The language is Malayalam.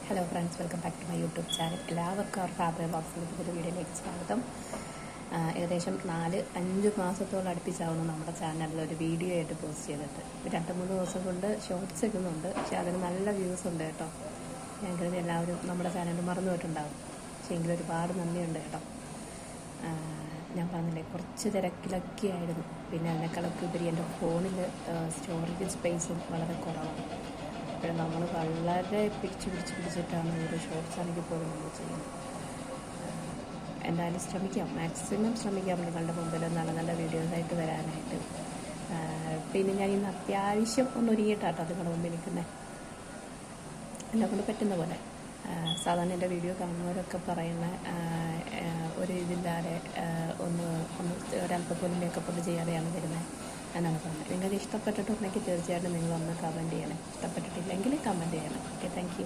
Hello friends, welcome back to my YouTube channel. എല്ലാവർക്കും അവർ ഫാദർ ബോക്സിലേക്ക് ഒരു വീഡിയോയിലേക്ക് സ്വാഗതം. ഏകദേശം 4-5 മാസത്തോളം അടുപ്പിച്ചാവുന്നു നമ്മുടെ ചാനലിൽ ഒരു വീഡിയോ ആയിട്ട് പോസ്റ്റ് ചെയ്തിട്ട്. 2-3 ദിവസം കൊണ്ട് ഷോർട്സ് ഇടുന്നുണ്ട്, പക്ഷേ അതിന് നല്ല വ്യൂസ് ഉണ്ട് കേട്ടോ. ഞാൻ കരുതി എല്ലാവരും നമ്മുടെ ചാനൽ മറന്നു പോയിട്ടുണ്ടാകും, പക്ഷേ എങ്കിലും ഒരുപാട് നന്ദിയുണ്ട് കേട്ടോ. ഞാൻ പറഞ്ഞില്ലേ, കുറച്ച് തിരക്കിലൊക്കെ ആയിരുന്നു. പിന്നെ അതിനേക്കാളൊക്കെ ഉപരി എൻ്റെ ഫോണിൽ സ്റ്റോറേജ് സ്പേസും വളരെ കുറവാണ്. അപ്പോൾ നമ്മൾ വളരെ പിടിച്ചിട്ടാണ് ഒരു ഷോർട്സ് ആണെങ്കിൽ പോലും നമ്മൾ ചെയ്യുന്നത്. എന്തായാലും ശ്രമിക്കാം, മാക്സിമം ശ്രമിക്കാം നിങ്ങളുടെ മുമ്പിൽ നല്ല നല്ല വീഡിയോസായിട്ട് വരാനായിട്ട്. പിന്നെ ഞാൻ ഇന്ന് അത്യാവശ്യം ഒന്ന് ഒരുങ്ങിയിട്ടാട്ടോ നിങ്ങളുടെ മുമ്പിൽ നിൽക്കുന്നത്, എന്നെ കൊണ്ട് പറ്റുന്ന പോലെ. സാധാരണ എൻ്റെ വീഡിയോ കാണുന്നവരൊക്കെ പറയുന്ന ഒരു ഇതില്ലാതെ ഒരല്പം പോലും മേക്കപ്പ് ഒന്നും ചെയ്യാതെയാണ് വരുന്നത് എന്നാണ് പറഞ്ഞത്. നിങ്ങൾക്ക് ഇഷ്ടപ്പെട്ടിട്ടുണ്ടെങ്കിൽ തീർച്ചയായിട്ടും നിങ്ങളൊന്ന് കമൻറ്റ് ചെയ്യണം. ഇഷ്ടപ്പെട്ടിട്ടില്ലെങ്കിൽ കമൻറ്റ് ചെയ്യണം. Okay, thank you.